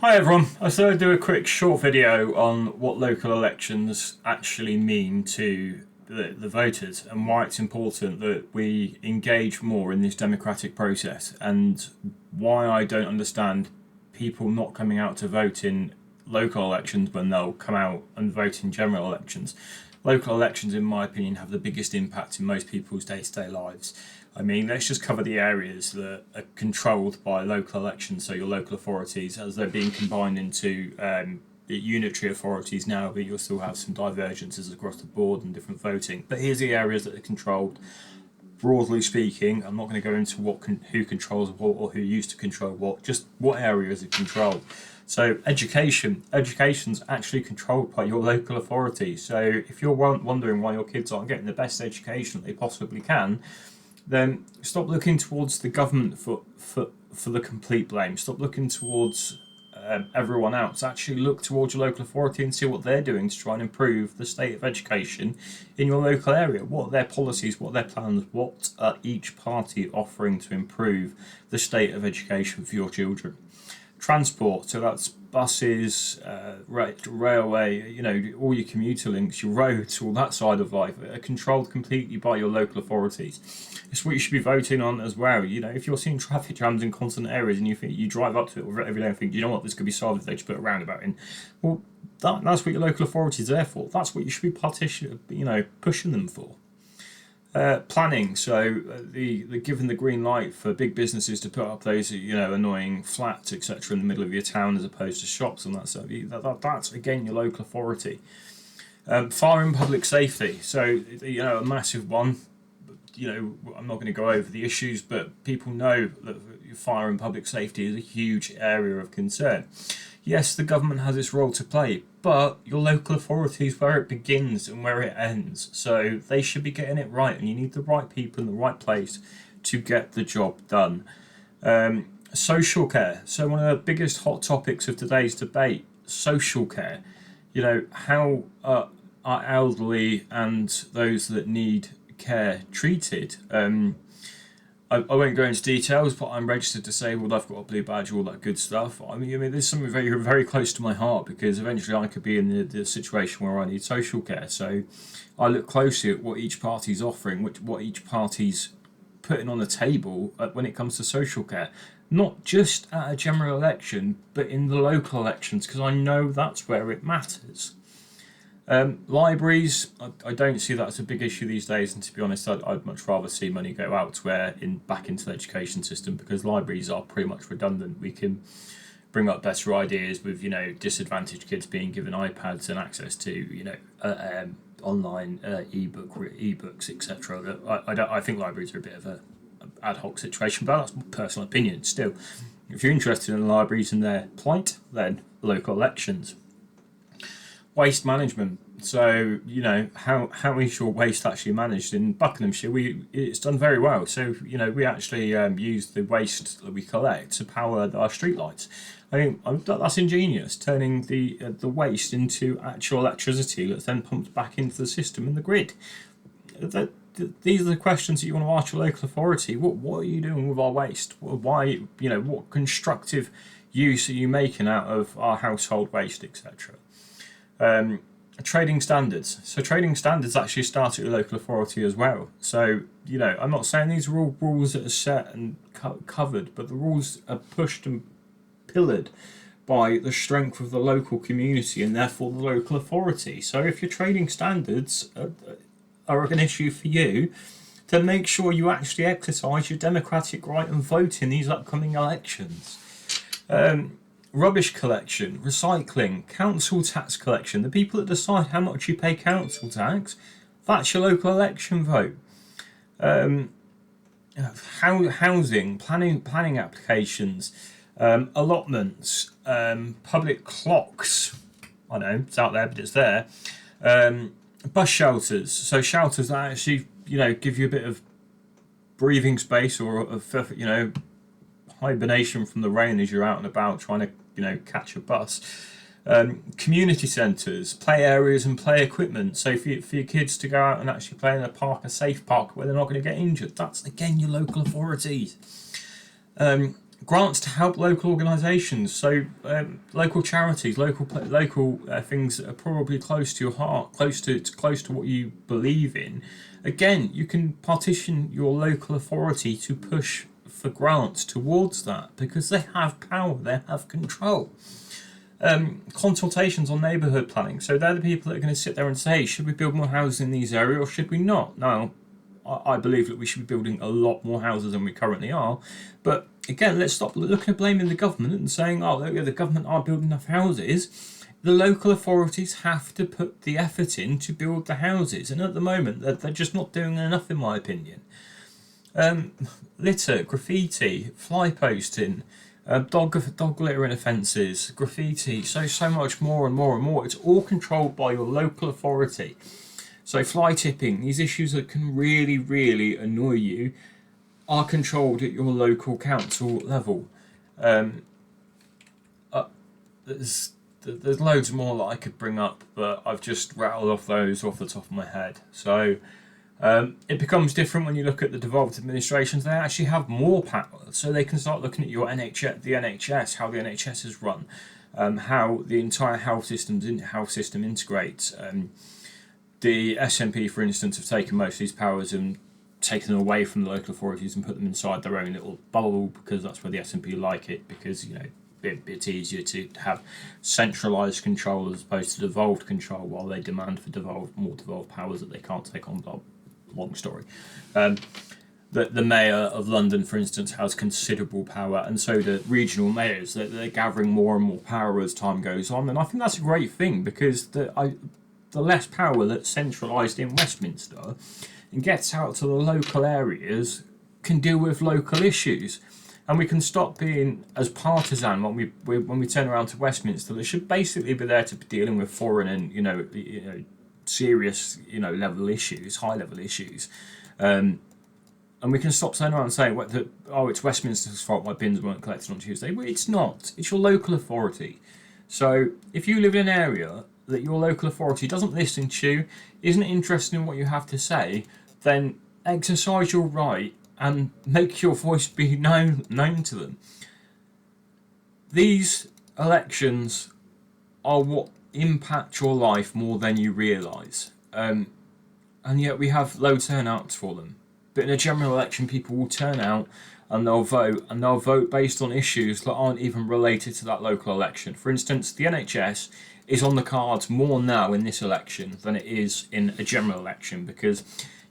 Hi everyone, I thought I'd do a quick short video on what local elections actually mean to the voters and why it's important that we engage more in this democratic process, and why I don't understand people not coming out to vote in local elections when they'll come out and vote in general elections. Local elections, in my opinion, have the biggest impact in most people's day-to-day lives. I mean, let's just cover the areas that are controlled by local elections, so your local authorities, as they're being combined into unitary authorities now, but you'll still have some divergences across the board and different voting. But here's the areas that are controlled. Broadly speaking, I'm not going to go into who controls what or who used to control what, just what areas are controlled. So education's actually controlled by your local authority. So if you're wondering why your kids aren't getting the best education they possibly can, then stop looking towards the government for the complete blame. Stop looking towards everyone else. Actually look towards your local authority and see what they're doing to try and improve the state of education in your local area. What are their policies, what are their plans, what are each party offering to improve the state of education for your children. Transport, so that's buses, railway, all your commuter links, your roads, all that side of life are controlled completely by your local authorities. It's what you should be voting on as well. If you're seeing traffic jams in constant areas and you drive up to it every day and think, you know what, this could be solved if they just put a roundabout in. Well, that's what your local authority is there for. That's what you should be pushing them for. Planning, so the given the green light for big businesses to put up those annoying flats etc in the middle of your town as opposed to shops and that stuff. That's again your local authority. Fire and public safety, so a massive one. I'm not going to go over the issues, but people know that fire and public safety is a huge area of concern. Yes, the government has its role to play, but your local authority is where it begins and where it ends. So they should be getting it right, and you need the right people in the right place to get the job done. Social care. So one of the biggest hot topics of today's debate, social care. How are elderly and those that need care treated? I won't go into details, but I'm registered disabled, I've got a blue badge, all that good stuff. I mean, there's something very, very close to my heart, because eventually I could be in the situation where I need social care. So I look closely at what each party's offering, what each party's putting on the table when it comes to social care. Not just at a general election, but in the local elections, because I know that's where it matters. Libraries, I don't see that as a big issue these days, and to be honest, I'd much rather see money go elsewhere back into the education system, because libraries are pretty much redundant. We can bring up better ideas with disadvantaged kids being given iPads and access to online ebooks etc. I think libraries are a bit of a ad hoc situation, but that's my personal opinion. Still, if you're interested in libraries and their plight, then local elections. Waste management. So how is your waste actually managed in Buckinghamshire? It's done very well. So we actually use the waste that we collect to power our streetlights. I think that's ingenious, turning the waste into actual electricity that's then pumped back into the system in the grid. These are the questions that you want to ask your local authority. What are you doing with our waste? Why what constructive use are you making out of our household waste, etc. Trading standards. So trading standards actually start at your local authority as well. So I'm not saying these are all rules that are set and covered, but the rules are pushed and pillared by the strength of the local community and therefore the local authority. So if your trading standards are an issue for you, then make sure you actually exercise your democratic right and vote in these upcoming elections. Rubbish collection, recycling, council tax collection. The people that decide how much you pay council tax, that's your local election vote. Housing, planning applications, allotments, public clocks. I know it's out there, but it's there. Bus shelters. So shelters that actually give you a bit of breathing space or hibernation from the rain as you're out and about trying to catch a bus. Community centres, play areas and play equipment, so for your kids to go out and actually play in a park, a safe park where they're not going to get injured. That's again your local authorities. grants to help local organisations, so local charities, local things that are probably close to your heart, close to what you believe in. Again, you can partition your local authority to push for grants towards that because they have power, they have control. Consultations on neighbourhood planning. So they're the people that are going to sit there and say, should we build more houses in these areas or should we not? Now, I believe that we should be building a lot more houses than we currently are. But again, let's stop looking at blaming the government and saying, oh, the government aren't building enough houses. The local authorities have to put the effort in to build the houses. And at the moment, they're just not doing enough, in my opinion. Litter, graffiti, fly posting, dog littering offences, graffiti, so much more and more and more. It's all controlled by your local authority. So fly tipping, these issues that can really, really annoy you, are controlled at your local council level. There's loads more that I could bring up, but I've just rattled off those off the top of my head. So it becomes different when you look at the devolved administrations. They actually have more power, so they can start looking at your NHS, how the NHS is run, how the entire health system integrates. The SNP, for instance, have taken most of these powers and taken them away from the local authorities and put them inside their own little bubble because that's where the SNP like it, because it's easier to have centralised control as opposed to devolved control, while they demand for more devolved powers that they can't take on. Long story. The mayor of London, for instance, has considerable power, and so do regional mayors. They're gathering more and more power as time goes on, and I think that's a great thing because the less power that's centralised in Westminster and gets out to the local areas can deal with local issues. And we can stop being as partisan when we turn around to Westminster. They should basically be there to be dealing with foreign and serious level issues, high level issues, and we can stop turning around and saying it's Westminster's fault my bins weren't collected on Tuesday. Well, it's not. It's your local authority. So if you live in an area that your local authority doesn't listen to, isn't interested in what you have to say, then exercise your right and make your voice be known to them. These elections are what impact your life more than you realise, and yet we have low turnouts for them. But in a general election, people will turn out and they'll vote based on issues that aren't even related to that local election. For instance, the NHS is on the cards more now in this election than it is in a general election, because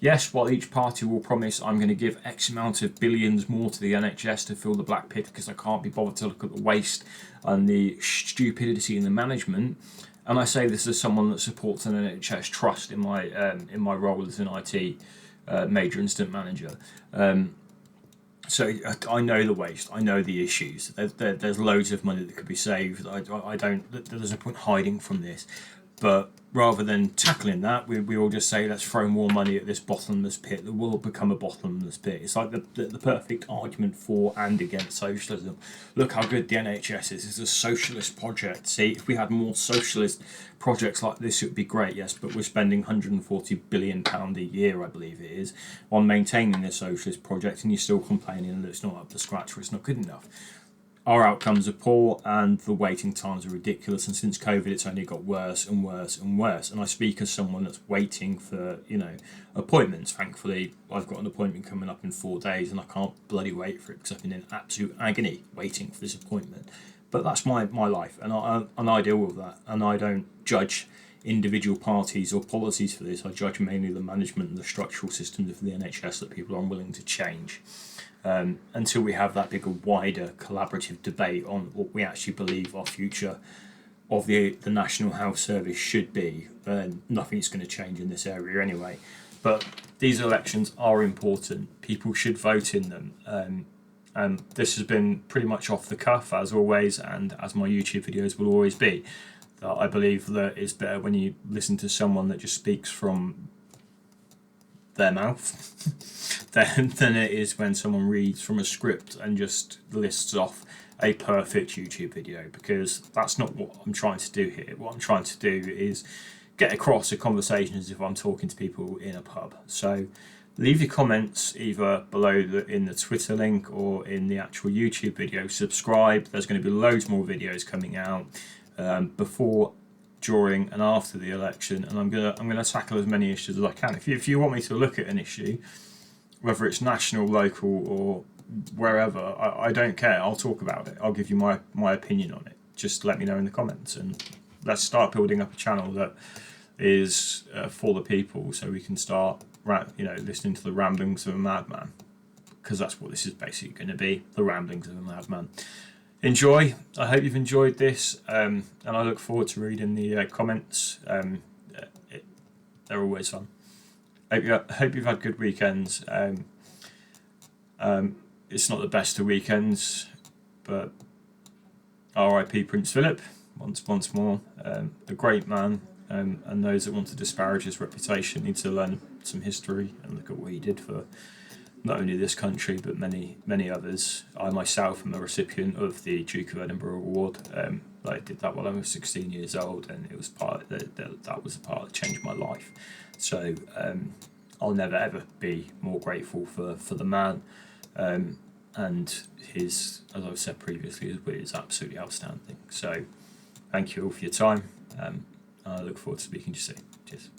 yes, while each party will promise I'm going to give X amount of billions more to the NHS to fill the black pit because I can't be bothered to look at the waste and the stupidity in the management, and I say this as someone that supports an NHS trust in my role as an IT major incident manager. So I know the waste, I know the issues. There's loads of money that could be saved. I don't. There's no point hiding from this. But rather than tackling that, we all just say, let's throw more money at this bottomless pit that will become a bottomless pit. It's like the perfect argument for and against socialism. Look how good the NHS is. It's a socialist project. See, if we had more socialist projects like this, it would be great, yes, but we're spending £140 billion a year, I believe it is, on maintaining this socialist project, and you're still complaining that it's not up to scratch or it's not good enough. Our outcomes are poor and the waiting times are ridiculous, and since COVID it's only got worse and worse and worse. And I speak as someone that's waiting for appointments. Thankfully I've got an appointment coming up in 4 days and I can't bloody wait for it because I've been in absolute agony waiting for this appointment. But that's my life, and I deal with that, and I don't judge individual parties or policies for this. I judge mainly the management and the structural systems of the NHS that people are unwilling to change. Until we have that bigger, wider collaborative debate on what we actually believe our future of the National Health Service should be, nothing's going to change in this area anyway. But these elections are important. People should vote in them. This has been pretty much off the cuff, as always, and as my YouTube videos will always be. I believe that it's better when you listen to someone that just speaks from their mouth than it is when someone reads from a script and just lists off a perfect YouTube video, because that's not what I'm trying to do here. What I'm trying to do is get across a conversation as if I'm talking to people in a pub. So Leave your comments either below in the Twitter link or in the actual YouTube video. Subscribe. There's going to be loads more videos coming out before, during, and after the election, and I'm gonna tackle as many issues as I can. If you want me to look at an issue, whether it's national, local, or wherever, I don't care. I'll talk about it. I'll give you my opinion on it. Just let me know in the comments, and let's start building up a channel that is for the people, so we can start listening to the ramblings of a madman, because that's what this is basically going to be, the ramblings of a madman. Enjoy. I hope you've enjoyed this, and I look forward to reading the comments. They're always fun. Hope you've had good weekends. It's not the best of weekends, but R.I.P. Prince Philip once more. A great man. And those that want to disparage his reputation need to learn some history and look at what he did for not only this country but many others. I myself am a recipient of the Duke of Edinburgh Award. I did that while I was 16 years old, and it was that was a part that changed my life. So I'll never ever be more grateful for the man, and his, as I've said previously, his wit is absolutely outstanding. So thank you all for your time. I look forward to speaking to you soon. Cheers.